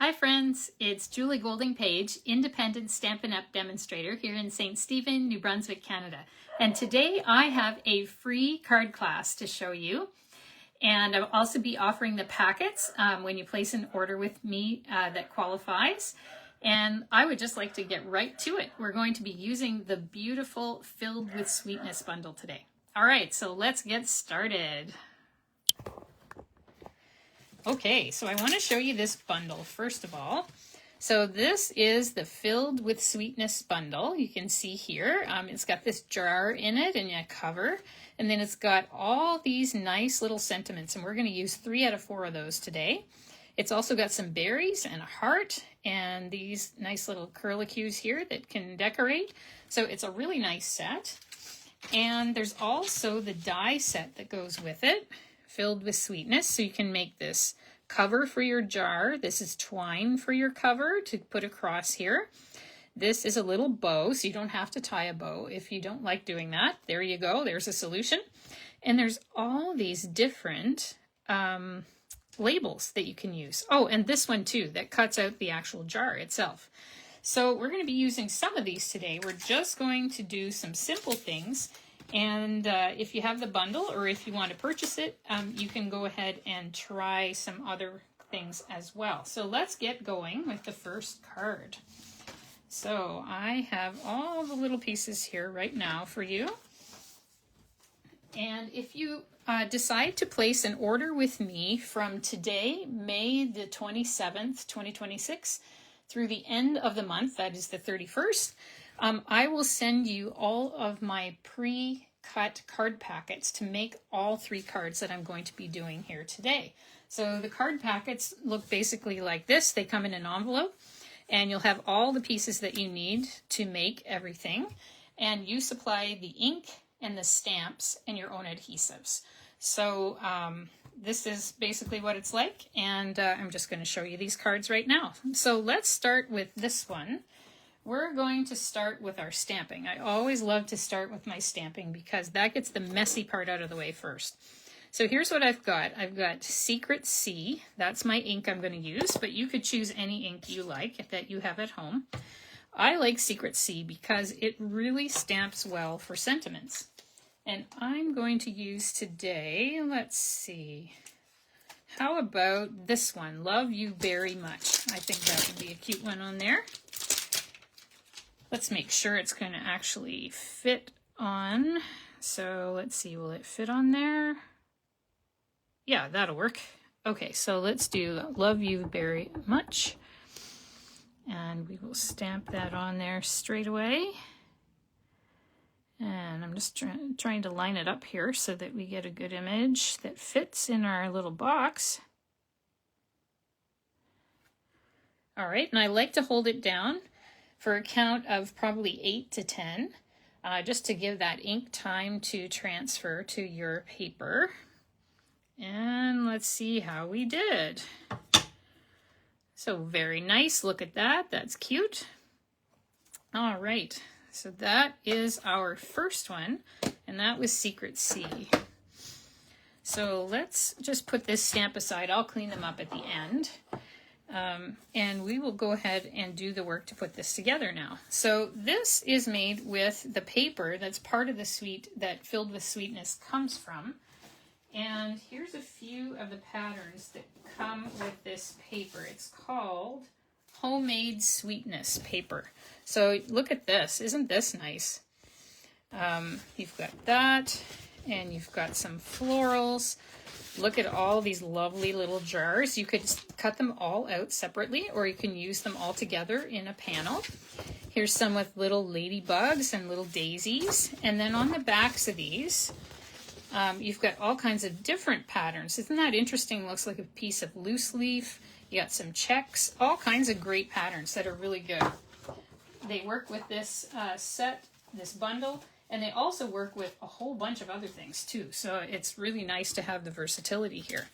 Hi friends, it's Julie Golding-Page, independent Stampin' Up! Demonstrator here in St. Stephen, New Brunswick, Canada. And today I have a free card class to show you. And I'll also be offering the packets when you place an order with me that qualifies. And I would just like to get right to it. We're going to be using the beautiful Filled with Sweetness bundle today. All right, so let's get started. Okay, so I want to show you this bundle first of all. So this is the Filled with Sweetness bundle. You can see here, it's got this jar in it and a cover, and then it's got all these nice little sentiments, and we're going to use 3 out of 4 of those today. It's also got some berries and a heart and these nice little curlicues here that can decorate. So it's a really nice set. And there's also the die set that goes with it, Filled with Sweetness, so you can make this cover for your jar. This is twine for your cover to put across here. This is a little bow, so you don't have to tie a bow if you don't like doing that. There you go, there's a solution. And there's all these different labels that you can use. Oh, and this one too, that cuts out the actual jar itself. So we're going to be using some of these today. We're just going to do some simple things. And if you have the bundle or if you want to purchase it, you can go ahead and try some other things as well. So let's get going with the first card. So I have all the little pieces here right now for you. And if you decide to place an order with me from today, May the 27th, 2026, through the end of the month, that is the 31st, I will send you all of my pre-cut card packets to make all 3 cards that I'm going to be doing here today. So the card packets look basically like this. They come in an envelope, and you'll have all the pieces that you need to make everything. And you supply the ink and the stamps and your own adhesives. So this is basically what it's like, and I'm just going to show you these cards right now. So let's start with this one. We're going to start with our stamping. I always love to start with my stamping because that gets the messy part out of the way first. So here's what I've got. I've got Secret C. That's my ink I'm going to use, but you could choose any ink you like that you have at home. I like Secret C because it really stamps well for sentiments. And I'm going to use today, let's see, how about this one, Love You Very Much. I think that would be a cute one on there. Let's make sure it's going to actually fit on. So let's see, will it fit on there? Yeah, that'll work. Okay, so let's do Love You Very Much. And we will stamp that on there straight away. And I'm just trying to line it up here so that we get a good image that fits in our little box. All right, and I like to hold it down for a count of probably 8 to 10, just to give that ink time to transfer to your paper. And let's see how we did. So very nice, look at that, that's cute. All right. So that is our first one, and that was Secret C. So let's just put this stamp aside. I'll clean them up at the end. And we will go ahead and do the work to put this together now. So this is made with the paper that's part of the suite that Filled with Sweetness comes from. And here's a few of the patterns that come with this paper. It's called Homemade Sweetness paper. So look at this, isn't this nice? You've got that, and you've got some florals. Look at all these lovely little jars. You could cut them all out separately, or you can use them all together in a panel. Here's some with little ladybugs and little daisies. And then on the backs of these, you've got all kinds of different patterns. Isn't that interesting? Looks like a piece of loose leaf. You got some checks, all kinds of great patterns that are really good. They work with this set, this bundle, and they also work with a whole bunch of other things too. So it's really nice to have the versatility here.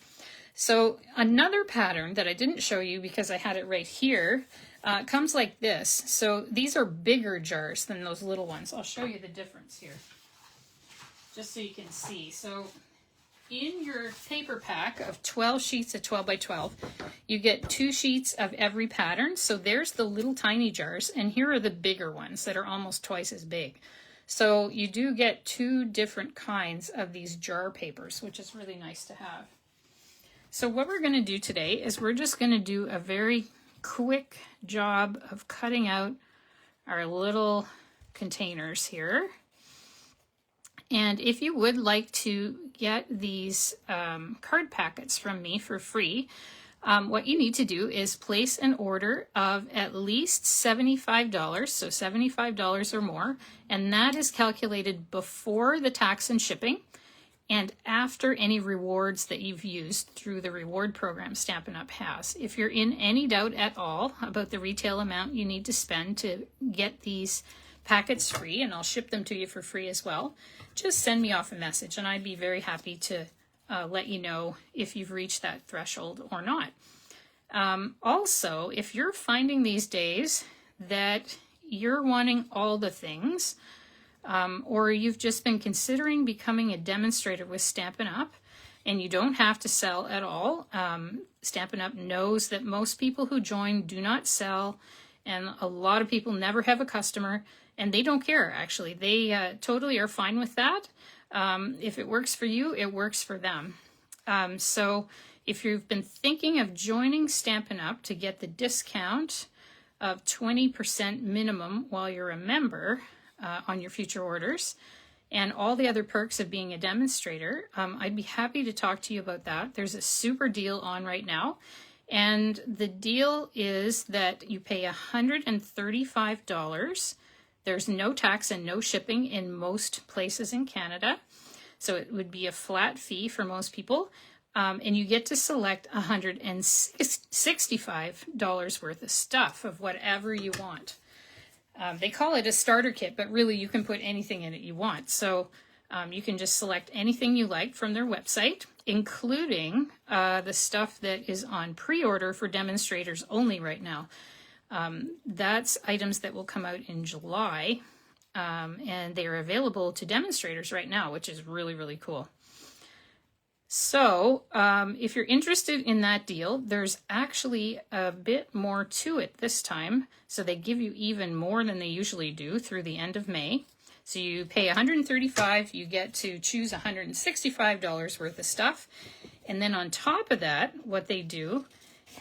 So another pattern that I didn't show you because I had it right here comes like this. So these are bigger jars than those little ones. I'll show you the difference here, just so you can see. So in your paper pack of 12 sheets of 12 by 12, you get 2 sheets of every pattern. So there's the little tiny jars, and here are the bigger ones that are almost twice as big. So you do get 2 different kinds of these jar papers, which is really nice to have. So what we're going to do today is we're just going to do a very quick job of cutting out our little containers here. And if you would like to get these card packets from me for free, what you need to do is place an order of at least $75, so $75 or more, and that is calculated before the tax and shipping and after any rewards that you've used through the reward program Stampin' Up! Has. If you're in any doubt at all about the retail amount you need to spend to get these packets free, and I'll ship them to you for free as well, just send me off a message and I'd be very happy to let you know if you've reached that threshold or not. Also, if you're finding these days that you're wanting all the things, or you've just been considering becoming a demonstrator with Stampin' Up! And you don't have to sell at all, Stampin' Up! Knows that most people who join do not sell, and a lot of people never have a customer, and they don't care, actually. They totally are fine with that. If it works for you, it works for them. So if you've been thinking of joining Stampin' Up! To get the discount of 20% minimum while you're a member on your future orders, and all the other perks of being a demonstrator, I'd be happy to talk to you about that. There's a super deal on right now. And the deal is that you pay $135. There's no tax and no shipping in most places in Canada. So it would be a flat fee for most people. And you get to select $165 worth of stuff of whatever you want. They call it a starter kit, but really you can put anything in it you want. So you can just select anything you like from their website, including the stuff that is on pre-order for demonstrators only right now. That's items that will come out in July, and they are available to demonstrators right now, which is really, really cool. So if you're interested in that deal, there's actually a bit more to it this time. So they give you even more than they usually do through the end of May. So you pay $135, you get to choose $165 worth of stuff. And then on top of that, what they do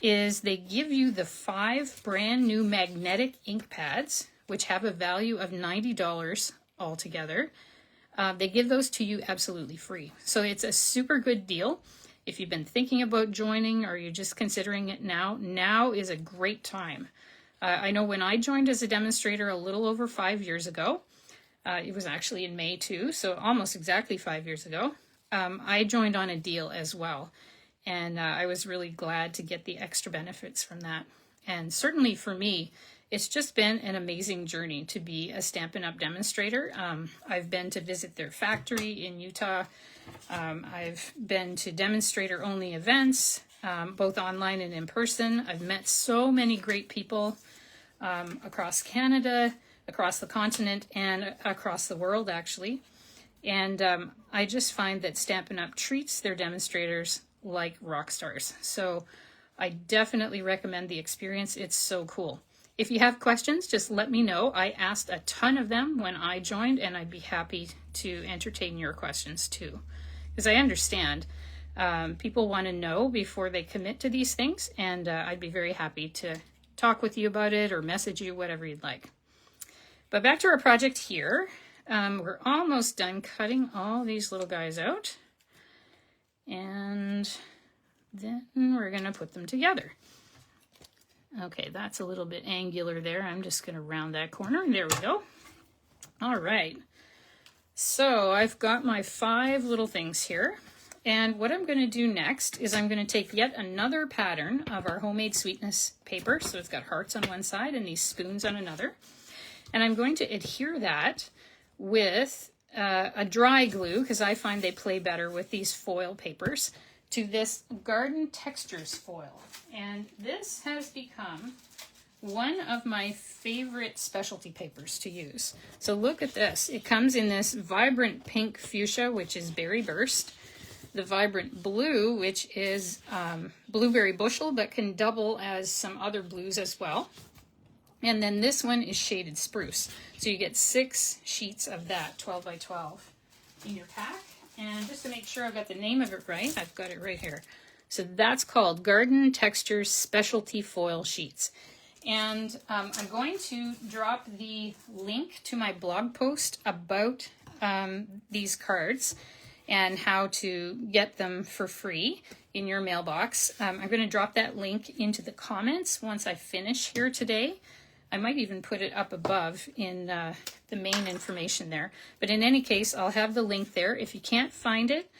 is they give you the 5 brand new magnetic ink pads, which have a value of $90 altogether. They give those to you absolutely free. So it's a super good deal. If you've been thinking about joining or you're just considering it now is a great time. I know when I joined as a demonstrator a little over 5 years ago, it was actually in May too, so almost exactly 5 years ago, I joined on a deal as well. And I was really glad to get the extra benefits from that. And certainly for me, it's just been an amazing journey to be a Stampin' Up! Demonstrator. I've been to visit their factory in Utah. I've been to demonstrator-only events, both online and in person. I've met so many great people across Canada, across the continent, and across the world, actually. And I just find that Stampin' Up! Treats their demonstrators like rock stars. So I definitely recommend the experience. It's so cool. If you have questions, just let me know. I asked a ton of them when I joined, and I'd be happy to entertain your questions too. Because I understand people want to know before they commit to these things, and I'd be very happy to talk with you about it or message you, whatever you'd like. But back to our project here. We're almost done cutting all these little guys out. And then we're going to put them together. Okay, that's a little bit angular there. I'm just going to round that corner. There we go. All right. So I've got my 5 little things here. And what I'm going to do next is I'm going to take yet another pattern of our homemade sweetness paper. So it's got hearts on one side and these spoons on another. And I'm going to adhere that with a dry glue, because I find they play better with these foil papers, to this Garden Textures foil. And this has become one of my favorite specialty papers to use. So look at this. It comes in this vibrant pink fuchsia, which is Berry Burst. the vibrant blue, which is blueberry bushel, but can double as some other blues as well. And then this one is shaded spruce. So you get 6 sheets of that, 12 by 12 in your pack. And just to make sure I've got the name of it right, I've got it right here. So that's called Garden Textures Specialty Foil Sheets. And I'm going to drop the link to my blog post about these cards and how to get them for free in your mailbox. I'm going to drop that link into the comments once I finish here today. I might even put it up above in the main information there. But in any case, I'll have the link there. If you can't find it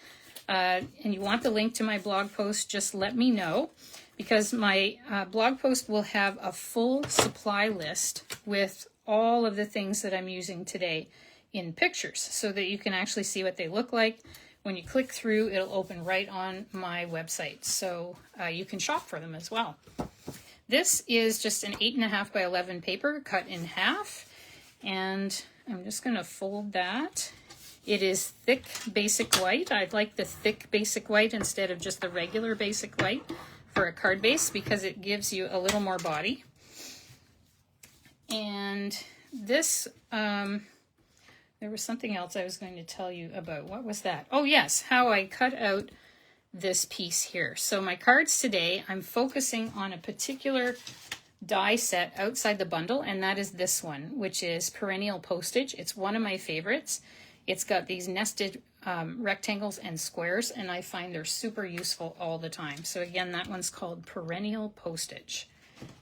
and you want the link to my blog post, just let me know, because my blog post will have a full supply list with all of the things that I'm using today in pictures so that you can actually see what they look like. When you click through, it'll open right on my website, so you can shop for them as well. This is just an 8.5 by 11 paper cut in half, and I'm just going to fold that. It is thick basic white. I'd like the thick basic white instead of just the regular basic white for a card base because it gives you a little more body. And this, there was something else I was going to tell you about. What was that? Oh yes, how I cut out this piece here. So my cards today, I'm focusing on a particular die set outside the bundle, and that is this one, which is Perennial Postage. It's one of my favorites. It's got these nested rectangles and squares, and I find they're super useful all the time. So again, that one's called Perennial Postage.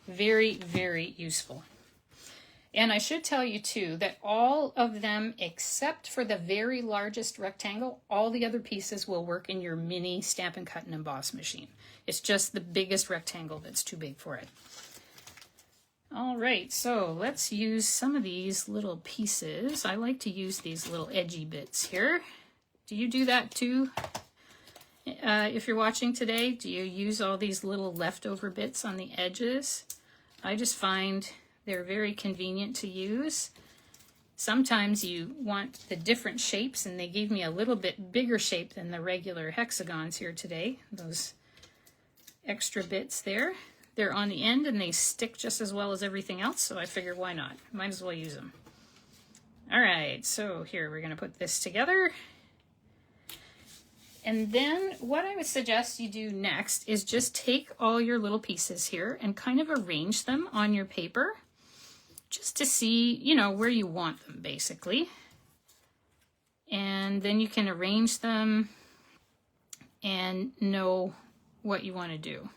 Very, very useful. And I should tell you too that all of them, except for the very largest rectangle, all the other pieces will work in your mini Stampin' Cut and Emboss machine. It's just the biggest rectangle that's too big for it. All right, so let's use some of these little pieces. I like to use these little edgy bits here. Do you do that too? If you're watching today, do you use all these little leftover bits on the edges? I just find they're very convenient to use. Sometimes you want the different shapes, and they gave me a little bit bigger shape than the regular hexagons here today. Those extra bits there. They're on the end and they stick just as well as everything else, so I figured why not? Might as well use them. All right, so here we're gonna put this together. And then what I would suggest you do next is just take all your little pieces here and kind of arrange them on your paper, just to see, you know, where you want them basically. And then you can arrange them and know what you want to do,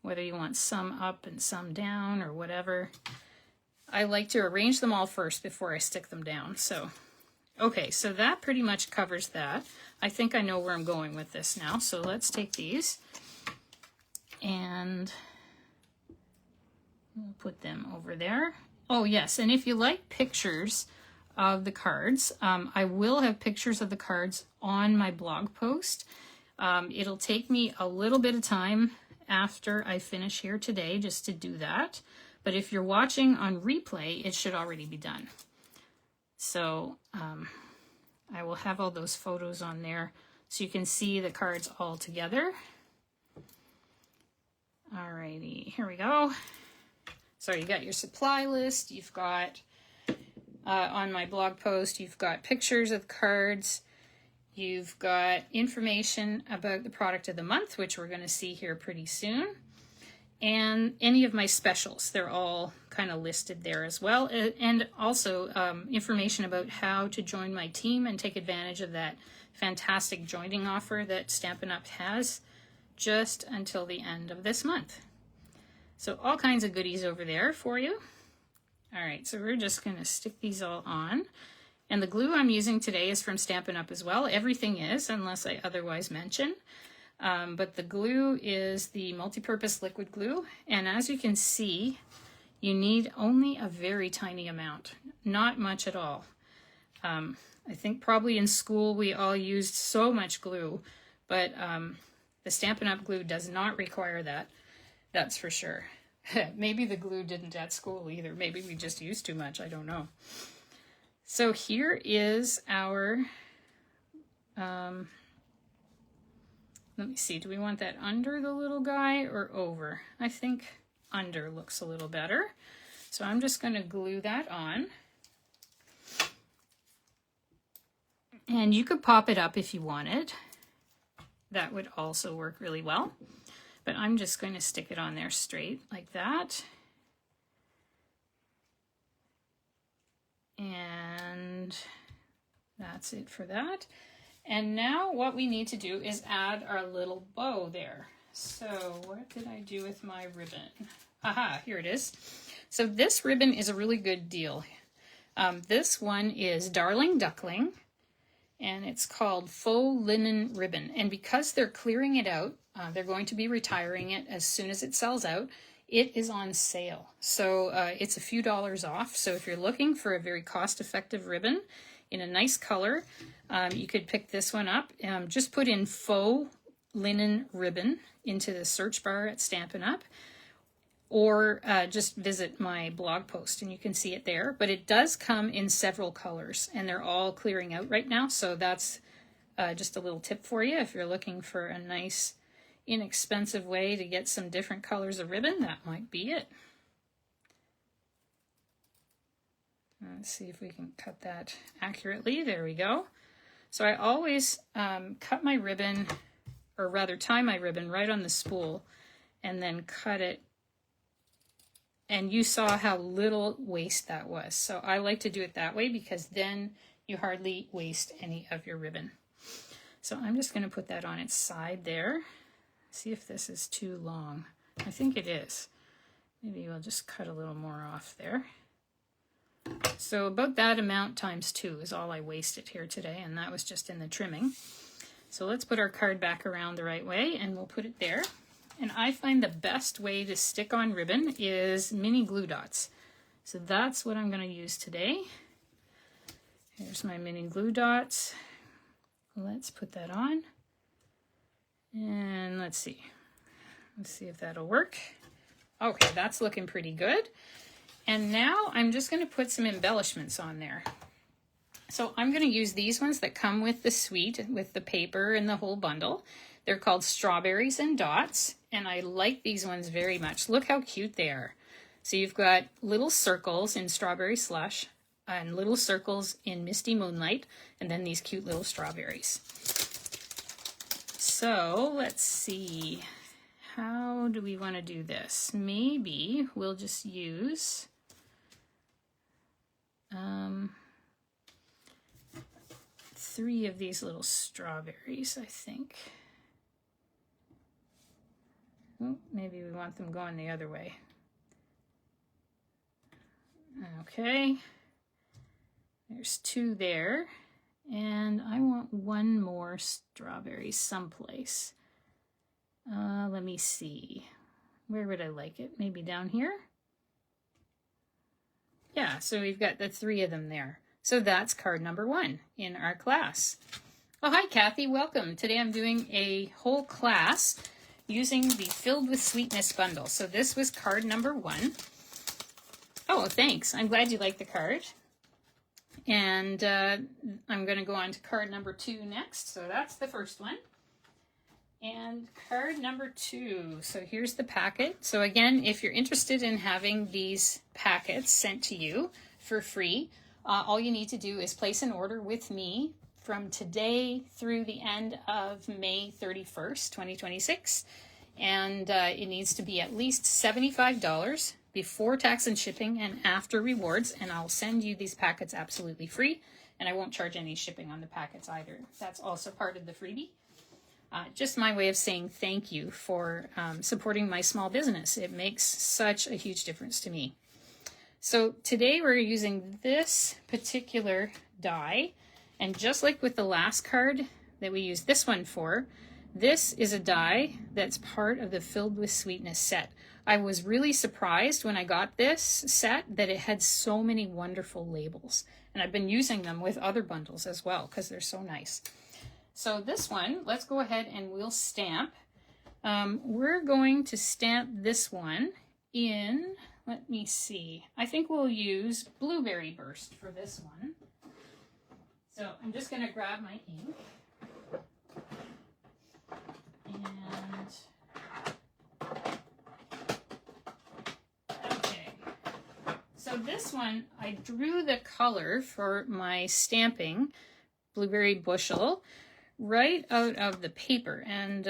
whether you want some up and some down or whatever. I like to arrange them all first before I stick them down. So, okay, so that pretty much covers that. I think I know where I'm going with this now. So let's take these and we'll put them over there. Oh yes, and if you like pictures of the cards, I will have pictures of the cards on my blog post. It'll take me a little bit of time after I finish here today just to do that. But if you're watching on replay, it should already be done. So I will have all those photos on there so you can see the cards all together. Alrighty, here we go. So you got your supply list, you've got, on my blog post, you've got pictures of the cards, you've got information about the product of the month, which we're going to see here pretty soon, and any of my specials. They're all kind of listed there as well, and also information about how to join my team and take advantage of that fantastic joining offer that Stampin' Up! Has just until the end of this month. So all kinds of goodies over there for you. All right, so we're just going to stick these all on. And the glue I'm using today is from Stampin' Up! As well. Everything is, unless I otherwise mention. But the glue is the multi-purpose liquid glue. And as you can see, you need only a very tiny amount. Not much at all. I think probably in school we all used so much glue, but the Stampin' Up! Glue does not require that. That's for sure. Maybe the glue didn't at school either. Maybe we just used too much. I don't know. So here is our Let me see, do we want that under the little guy or over? I think under looks a little better. So I'm just going to glue that on. And you could pop it up if you wanted. That would also work really well. But I'm just going to stick it on there straight like that. And that's it for that. And now what we need to do is add our little bow there. So what did I do with my ribbon? Aha, here it is. So this ribbon is a really good deal. This one is Darling Duckling, and it's called Faux Linen Ribbon. And because they're clearing it out, they're going to be retiring it as soon as it sells out. It is on sale. So it's a few dollars off. So if you're looking for a very cost-effective ribbon in a nice color, you could pick this one up. Just put in Faux Linen Ribbon into the search bar at Stampin' Up! Or just visit my blog post and you can see it there. But it does come in several colors and they're all clearing out right now. So that's just a little tip for you. If you're looking for a nice, inexpensive way to get some different colors of ribbon, that might be it. Let's see if we can cut that accurately. There we go. So I always cut my ribbon, or rather tie my ribbon right on the spool and then cut it. And you saw how little waste that was. So I like to do it that way because then you hardly waste any of your ribbon. So I'm just going to put that on its side there. See if this is too long. I think it is. Maybe we'll just cut a little more off there. So about that amount times 2 is all I wasted here today, and that was just in the trimming. So let's put our card back around the right way and we'll put it there. And I find the best way to stick on ribbon is mini glue dots. So that's what I'm going to use today. Here's my mini glue dots. Let's put that on. And let's see. Let's see if that'll work. Okay, that's looking pretty good. And now I'm just going to put some embellishments on there. So I'm going to use these ones that come with the suite, with the paper and the whole bundle. They're called Strawberries and Dots, and I like these ones very much. Look how cute they are. So you've got little circles in Strawberry Slush and little circles in Misty Moonlight, and then these cute little strawberries. So let's see. How do we want to do this? Maybe we'll just use three of these little strawberries, I think. Oh, maybe we want them going the other way. Okay, there's 2 there, and I want 1 more strawberry someplace. Let me see. Where would I like it? Maybe down here? Yeah, so we've got the 3 of them there. So that's card number 1 in our class. Oh, hi, Kathy. Welcome. Today I'm doing a whole class using the Filled with Sweetness bundle. So this was card number 1. Oh, thanks. I'm glad you like the card. And I'm going to go on to card number 2 next. So that's the first one. And card number 2. So here's the packet. So again, if you're interested in having these packets sent to you for free, all you need to do is place an order with me from today through the end of May 31st, 2026. And it needs to be at least $75 before tax and shipping and after rewards. And I'll send you these packets absolutely free. And I won't charge any shipping on the packets either. That's also part of the freebie. Just my way of saying thank you for supporting my small business. It makes such a huge difference to me. So today we're using this particular die. And just like with the last card that we used this one for, this is a die that's part of the Filled with Sweetness set. I was really surprised when I got this set that it had so many wonderful labels. And I've been using them with other bundles as well because they're so nice. So this one, let's go ahead and we'll stamp. We're going to stamp this one in, let me see, I think we'll use Blueberry Burst for this one. So I'm just going to grab my ink. Okay, so this one, I drew the color for my stamping, Blueberry Bushel, right out of the paper. And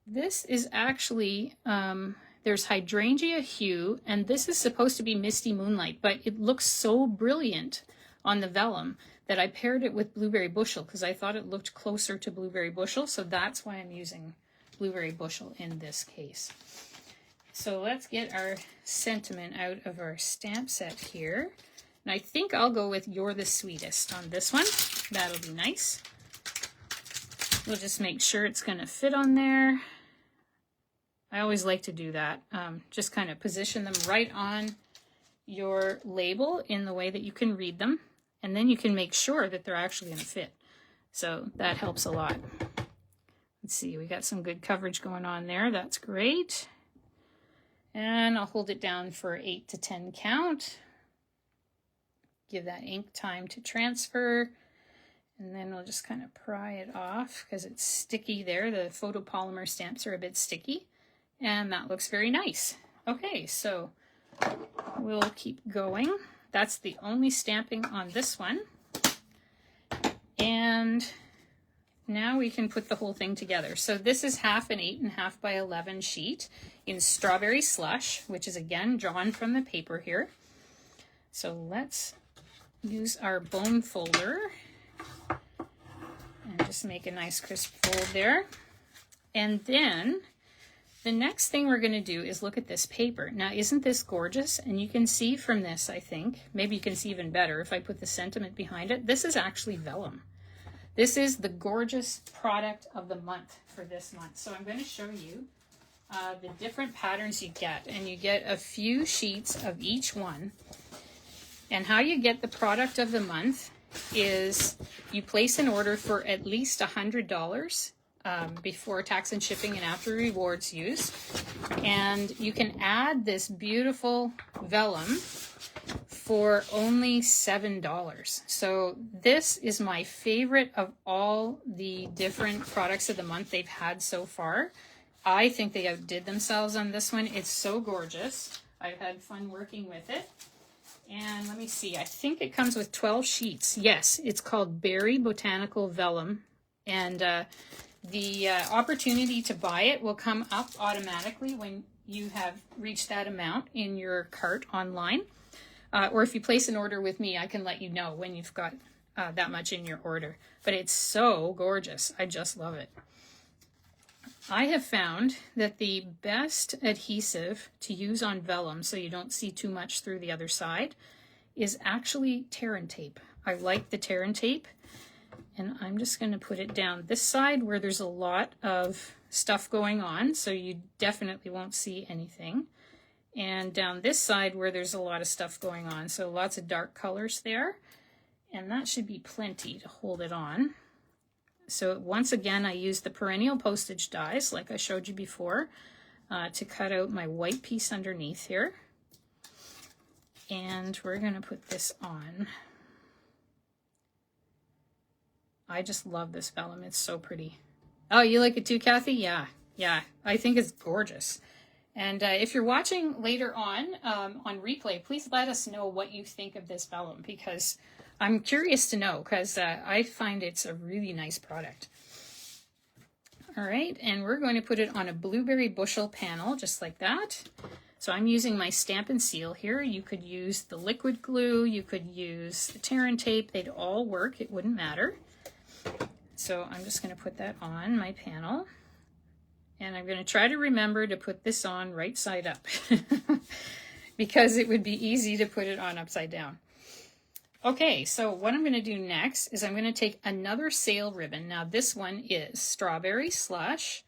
this is actually, there's Hydrangea Hue, and this is supposed to be Misty Moonlight, but it looks so brilliant on the vellum that I paired it with Blueberry Bushel because I thought it looked closer to Blueberry Bushel, so that's why I'm using Blueberry Bushel in this case. So let's get our sentiment out of our stamp set here. And I think I'll go with You're the Sweetest on this one. That'll be nice. We'll just make sure it's going to fit on there. I always like to do that. Just kind of position them right on your label in the way that you can read them. And then you can make sure that they're actually going to fit. So that helps a lot. Let's see, we got some good coverage going on there. That's great. And I'll hold it down for 8 to 10 count. Give that ink time to transfer. And then we'll just kind of pry it off because it's sticky there. The photopolymer stamps are a bit sticky. And that looks very nice. Okay, so we'll keep going. That's the only stamping on this one. And now we can put the whole thing together. So this is half an 8.5 by 11 sheet in Strawberry Slush, which is again drawn from the paper here. So let's use our bone folder and just make a nice crisp fold there. And then the next thing we're going to do is look at this paper. Now, isn't this gorgeous? And you can see from this, I think, maybe you can see even better if I put the sentiment behind it. This is actually vellum. This is the gorgeous product of the month for this month. So I'm going to show you the different patterns you get. And you get a few sheets of each one. And how you get the product of the month is you place an order for at least $100 before tax and shipping and after rewards use. And you can add this beautiful vellum for only $7. So this is my favorite of all the different products of the month they've had so far. I think they outdid themselves on this one. It's so gorgeous. I've had fun working with it. And let me see, I think it comes with 12 sheets. Yes, it's called Berry Botanical Vellum. And the opportunity to buy it will come up automatically when you have reached that amount in your cart online. Or if you place an order with me, I can let you know when you've got that much in your order. But it's so gorgeous. I just love it. I have found that the best adhesive to use on vellum, so you don't see too much through the other side, is actually tear and tape. I like the tear and tape. And I'm just going to put it down this side where there's a lot of stuff going on, so you definitely won't see anything. And down this side where there's a lot of stuff going on, so lots of dark colors there. And that should be plenty to hold it on. So once again, I used the perennial postage dies, like I showed you before, to cut out my white piece underneath here. And we're going to put this on. I just love this vellum. It's so pretty. Oh, you like it too, Kathy? Yeah. I think it's gorgeous. And if you're watching later on replay, please let us know what you think of this vellum, because I'm curious to know, because I find it's a really nice product. All right, and we're going to put it on a Blueberry Bushel panel, just like that. So I'm using my Stampin' Seal here. You could use the liquid glue, you could use the tear and tape. They'd all work. It wouldn't matter. So I'm just going to put that on my panel. And I'm going to try to remember to put this on right side up because it would be easy to put it on upside down. Okay, so what I'm going to do next is I'm going to take another sale ribbon. Now this one is Strawberry Slush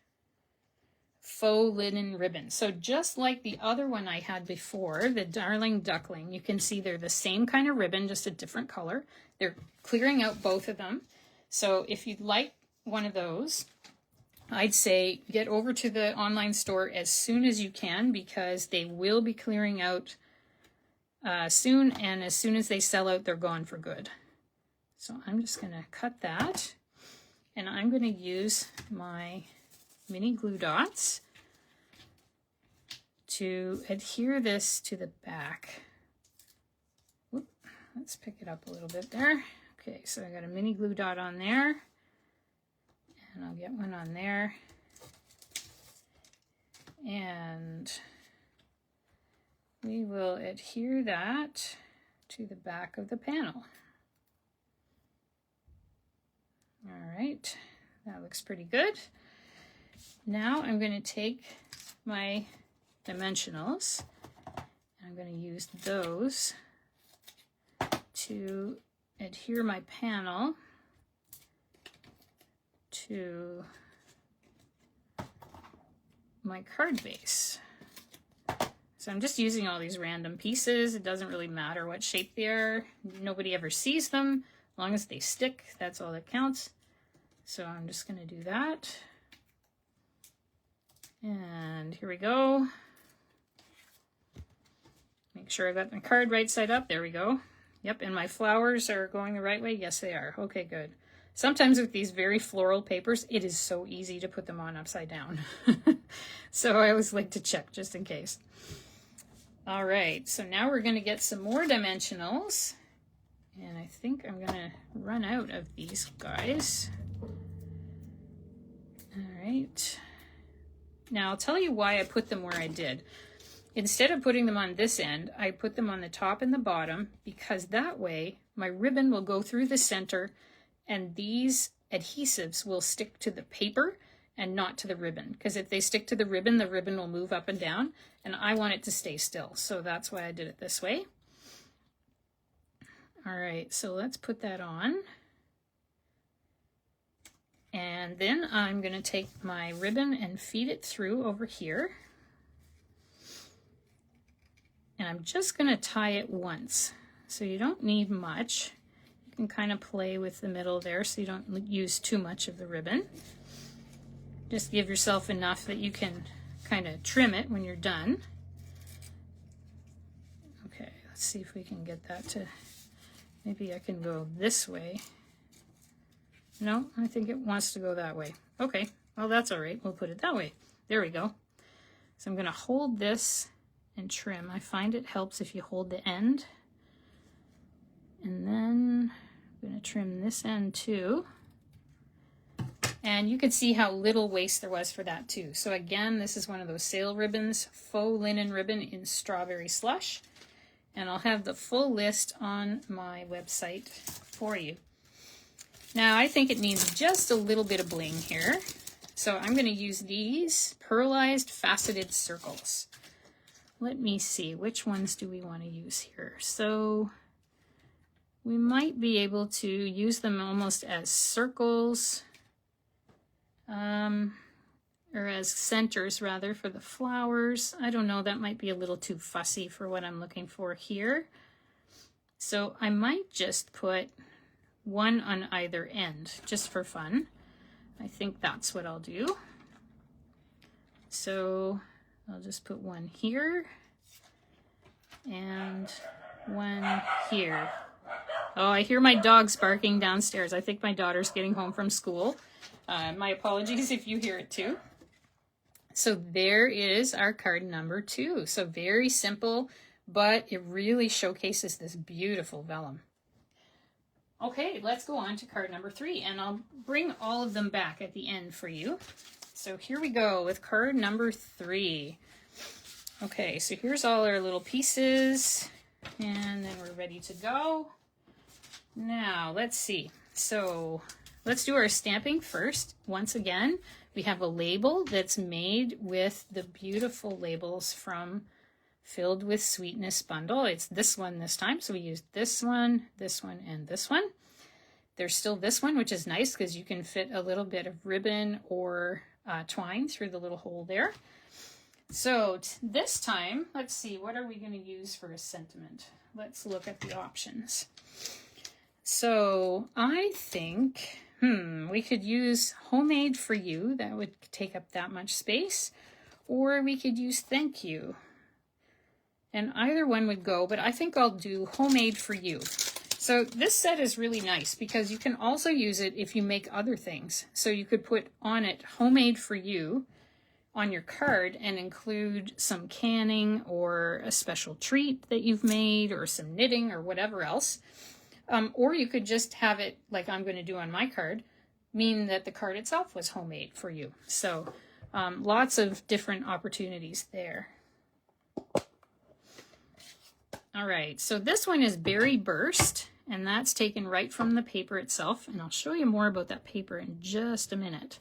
Faux Linen Ribbon. So just like the other one I had before, the Darling Duckling, you can see they're the same kind of ribbon, just a different color. They're clearing out both of them. So if you'd like one of those, I'd say get over to the online store as soon as you can, because they will be clearing out soon, and as soon as they sell out, they're gone for good. So I'm just going to cut that. and I'm going to use my mini glue dots to adhere this to the back. Whoop, let's pick it up a little bit there. Okay, so I got a mini glue dot on there, and I'll get one on there, and we will adhere that to the back of the panel. All right, that looks pretty good. Now I'm going to take my dimensionals, and I'm going to use those to adhere my panel to my card base. So I'm just using all these random pieces. It doesn't really matter what shape they are. Nobody ever sees them. As long as they stick, that's all that counts. So I'm just going to do that. And here we go. Make sure I got my card right side up. There we go. Yep, and my flowers are going the right way. Yes, they are. Okay, good. Sometimes with these very floral papers, it is so easy to put them on upside down. So I always like to check just in case. All right, so now we're going to get some more dimensionals. And I think I'm going to run out of these guys. All right. Now I'll tell you why I put them where I did. Instead of putting them on this end, I put them on the top and the bottom, because that way my ribbon will go through the center and these adhesives will stick to the paper and not to the ribbon. Because if they stick to the ribbon will move up and down, and I want it to stay still. So that's why I did it this way. All right, so let's put that on. And then I'm going to take my ribbon and feed it through over here. And I'm just going to tie it once. So you don't need much. You can kind of play with the middle there so you don't use too much of the ribbon. Just give yourself enough that you can kind of trim it when you're done. Okay, let's see if we can get that to, maybe I can go this way. No, I think it wants to go that way. Okay, well that's all right. We'll put it that way. There we go. So I'm going to hold this and trim. I find it helps if you hold the end. And then I'm going to trim this end too. And you can see how little waste there was for that too. So again, this is one of those sale ribbons, faux linen ribbon in strawberry slush. And I'll have the full list on my website for you. Now I think it needs just a little bit of bling here. So I'm going to use these pearlized faceted circles. Let me see, which ones do we want to use here? So we might be able to use them almost as circles, or as centers rather for the flowers. I don't know, that might be a little too fussy for what I'm looking for here. So I might just put one on either end, just for fun. I think that's what I'll do. So I'll just put one here and one here. Oh, I hear my dogs barking downstairs. I think my daughter's getting home from school. My apologies if you hear it too. So there is our card number 2. So very simple, but it really showcases this beautiful vellum. Okay, let's go on to card number 3, and I'll bring all of them back at the end for you. So here we go with card number 3. Okay, so here's all our little pieces, and then we're ready to go. Now, let's see. So let's do our stamping first. Once again, we have a label that's made with the beautiful labels from Filled with Sweetness bundle. It's this one this time, so we used this one, and this one. There's still this one, which is nice because you can fit a little bit of ribbon or twine through the little hole there. So this time, let's see, what are we going to use for a sentiment? Let's look at the options. So I think, we could use Homemade for You. That would take up that much space. Or we could use Thank You. And either one would go, but I think I'll do Homemade for You. So this set is really nice because you can also use it if you make other things. So you could put on it homemade for you on your card and include some canning or a special treat that you've made or some knitting or whatever else. Or you could just have it, like I'm going to do on my card, mean that the card itself was homemade for you. So lots of different opportunities there. All right, so this one is Berry Burst, and that's taken right from the paper itself. And I'll show you more about that paper in just a minute.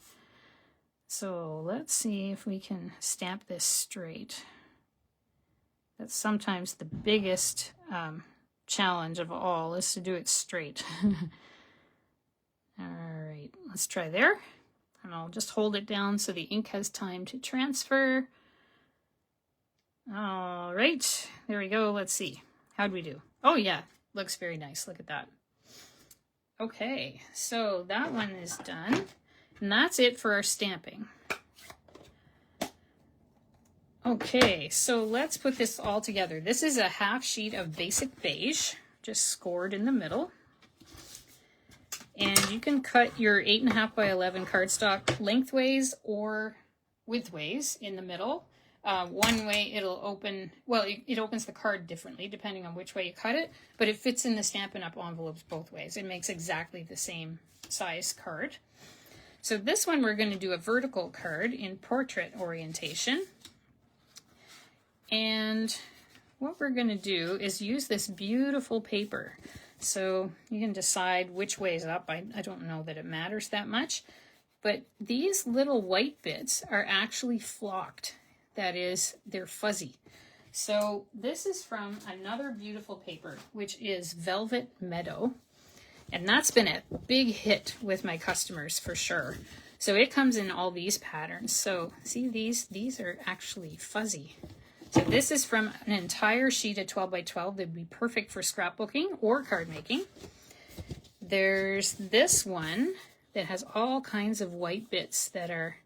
So let's see if we can stamp this straight. That's sometimes the biggest challenge of all, is to do it straight. All right, let's try there. And I'll just hold it down so the ink has time to transfer. All right, there we go. Let's see. How'd we do? Oh yeah, looks very nice. Look at that. Okay, so that one is done. And that's it for our stamping. Okay, so let's put this all together. This is a half sheet of basic beige, just scored in the middle. And you can cut your 8.5 by 11 cardstock lengthways or widthways in the middle. One way it'll open, well, it opens the card differently depending on which way you cut it, but it fits in the Stampin' Up! Envelopes both ways. It makes exactly the same size card. So this one we're going to do a vertical card in portrait orientation. And what we're going to do is use this beautiful paper. So you can decide which way is up. I don't know that it matters that much. But these little white bits are actually flocked. That is, they're fuzzy. So this is from another beautiful paper, which is Velvet Meadow. And that's been a big hit with my customers for sure. So it comes in all these patterns. So see, these are actually fuzzy. So this is from an entire sheet of 12 by 12. They'd be perfect for scrapbooking or card making. There's this one that has all kinds of white bits that are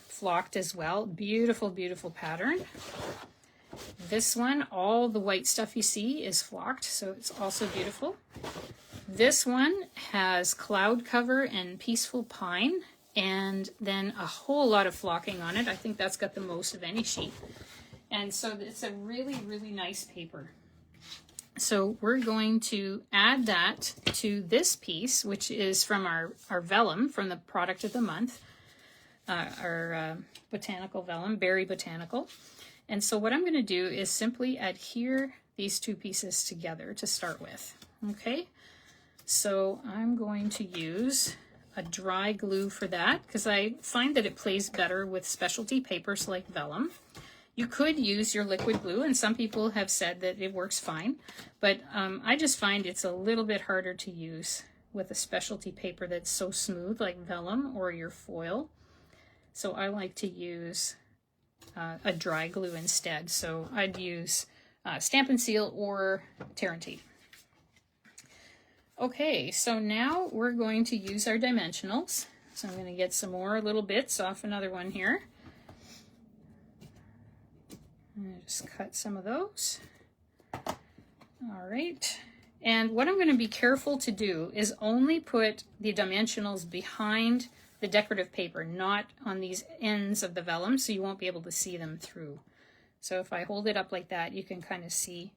flocked as well. Beautiful, beautiful pattern. This one, all the white stuff you see is flocked, so it's also beautiful. This one has cloud cover and peaceful pine, and then a whole lot of flocking on it. I think that's got the most of any sheet. And so it's a really, really nice paper. So we're going to add that to this piece, which is from our vellum, from the product of the month. Our botanical vellum, Berry Botanical. And so what I'm going to do is simply adhere these two pieces together to start with. Okay, so I'm going to use a dry glue for that because I find that it plays better with specialty papers like vellum. You could use your liquid glue, and some people have said that it works fine, but I just find it's a little bit harder to use with a specialty paper that's so smooth like vellum or your foil. So I like to use a dry glue instead. So I'd use Stampin' Seal or Tear and Tape. Okay, so now we're going to use our dimensionals. So I'm going to get some more little bits off another one here. Just cut some of those. All right. And what I'm going to be careful to do is only put the dimensionals behind the decorative paper, not on these ends of the vellum, so you won't be able to see them through. So if I hold it up like that, you can kind of see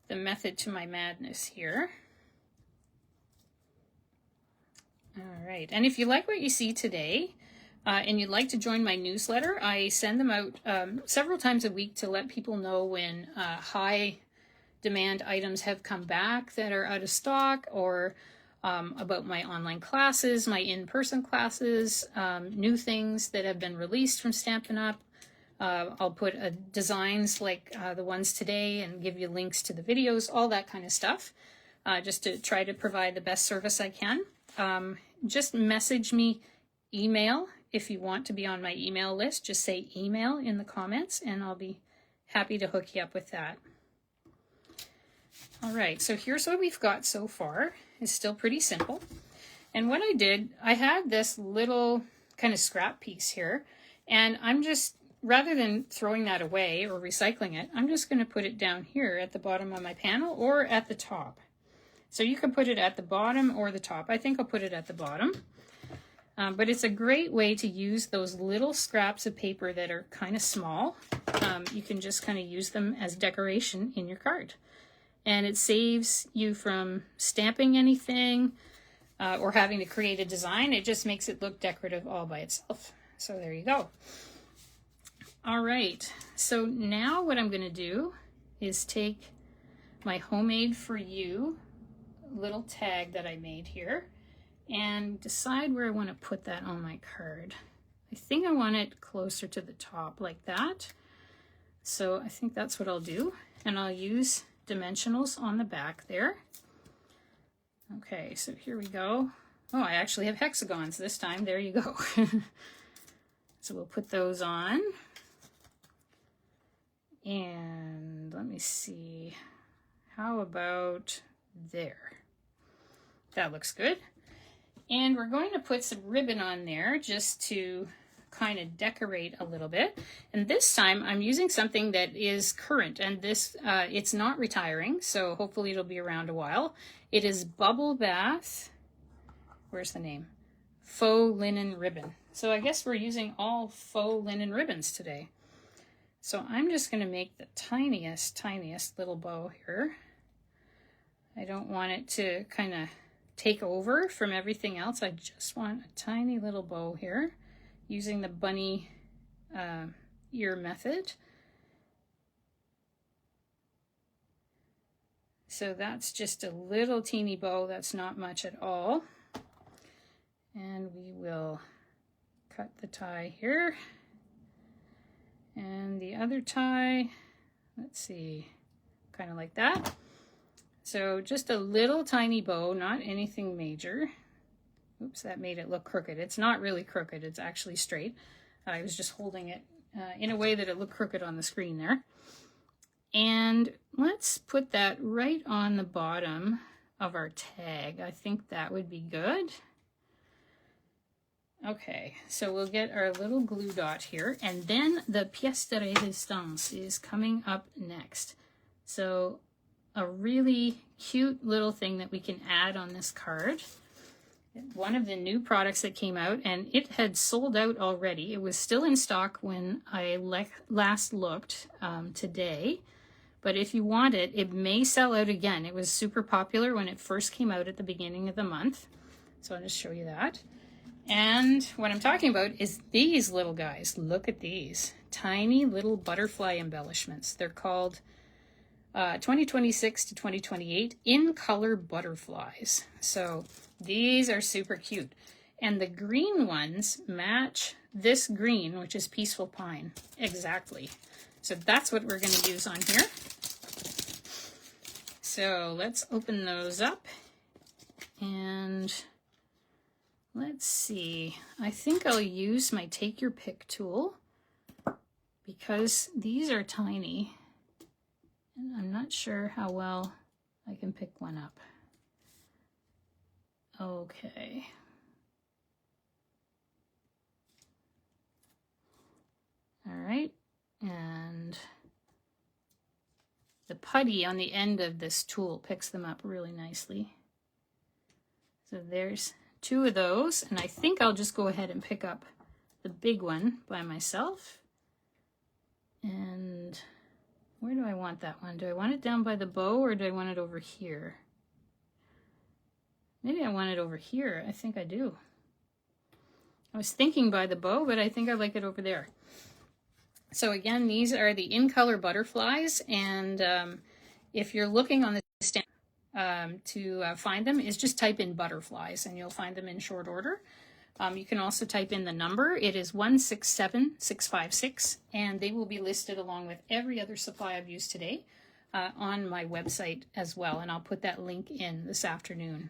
the method to my madness here. All right, and if you like what you see today, and you'd like to join my newsletter, I send them out several times a week to let people know when high demand items have come back that are out of stock, or about my online classes, my in-person classes, new things that have been released from Stampin' Up. I'll put designs like the ones today and give you links to the videos, all that kind of stuff, just to try to provide the best service I can. Just message me, email, if you want to be on my email list. Just say email in the comments and I'll be happy to hook you up with that. All right, so here's what we've got so far. It's still pretty simple. And what I did, I had this little kind of scrap piece here, and I'm just, rather than throwing that away or recycling it, I'm just going to put it down here at the bottom of my panel or at the top. So you can put it at the bottom or the top. I think I'll put it at the bottom. But it's a great way to use those little scraps of paper that are kind of small. You can just kind of use them as decoration in your card. And it saves you from stamping anything or having to create a design. It just makes it look decorative all by itself. So there you go. All right, so now what I'm going to do is take my Homemade for You little tag that I made here and decide where I want to put that on my card. I think I want it closer to the top like that. So I think that's what I'll do. And I'll use dimensionals on the back there. Okay, so here we go. Oh, I actually have hexagons this time. There you go. So we'll put those on. And let me see, how about there? That looks good. And we're going to put some ribbon on there just to kind of decorate a little bit. And this time I'm using something that is current, and this it's not retiring, so hopefully it'll be around a while. It is Bubble Bath, where's the name? Faux linen ribbon. So I guess we're using all faux linen ribbons today. So I'm just going to make the tiniest little bow here. I don't want it to kind of take over from everything else. I just want a tiny little bow here using the bunny ear method. So that's just a little teeny bow. That's not much at all. And we will cut the tie here. And the other tie, let's see, kind of like that. So just a little tiny bow, not anything major. Oops, that made it look crooked. It's not really crooked, it's actually straight. I was just holding it in a way that it looked crooked on the screen there. And let's put that right on the bottom of our tag. I think that would be good. Okay, so we'll get our little glue dot here, and then the pièce de résistance is coming up next. So a really cute little thing that we can add on this card. One of the new products that came out, and it had sold out already. It was still in stock when I last looked today, but if you want it, it may sell out again. It was super popular when it first came out at the beginning of the month. So I'll just show you that. And what I'm talking about is these little guys. Look at these tiny little butterfly embellishments. They're called 2026 to 2028 in color butterflies. So these are super cute. And the green ones match this green, which is Peaceful Pine, exactly. So that's what we're going to use on here. So let's open those up and let's see. I think I'll use my Take Your Pick tool because these are tiny and I'm not sure how well I can pick one up. Okay. All right, and the putty on the end of this tool picks them up really nicely. So there's two of those, and I think I'll just go ahead and pick up the big one by myself. And where do I want that one? Do I want it down by the bow or do I want it over here? Maybe I want it over here. I think I do. I was thinking by the bow, but I think I like it over there. So again, these are the in color butterflies, and if you're looking on the stamp to find them, is just type in butterflies and you'll find them in short order. You can also type in the number. It is 167656, and they will be listed along with every other supply I've used today on my website as well, and I'll put that link in this afternoon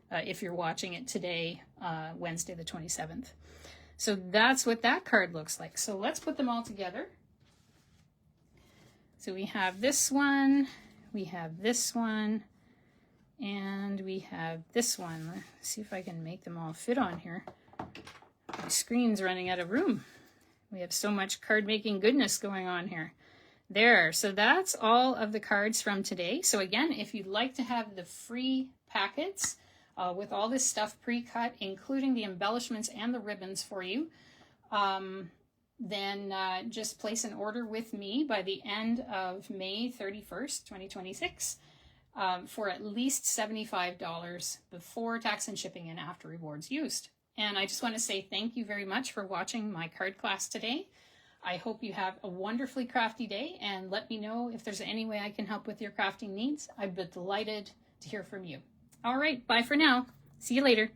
if you're watching it today, Wednesday the 27th. So that's what that card looks like. So let's put them all together. So we have this one, we have this one, and we have this one. Let's see if I can make them all fit on here. My screen's running out of room. We have so much card making goodness going on here. There, so that's all of the cards from today. So again, if you'd like to have the free packets with all this stuff pre-cut, including the embellishments and the ribbons for you, then just place an order with me by the end of May 31st, 2026 for at least $75 before tax and shipping and after rewards used. And I just want to say thank you very much for watching my card class today. I hope you have a wonderfully crafty day, and let me know if there's any way I can help with your crafting needs. I'd be delighted to hear from you. All right, bye for now. See you later.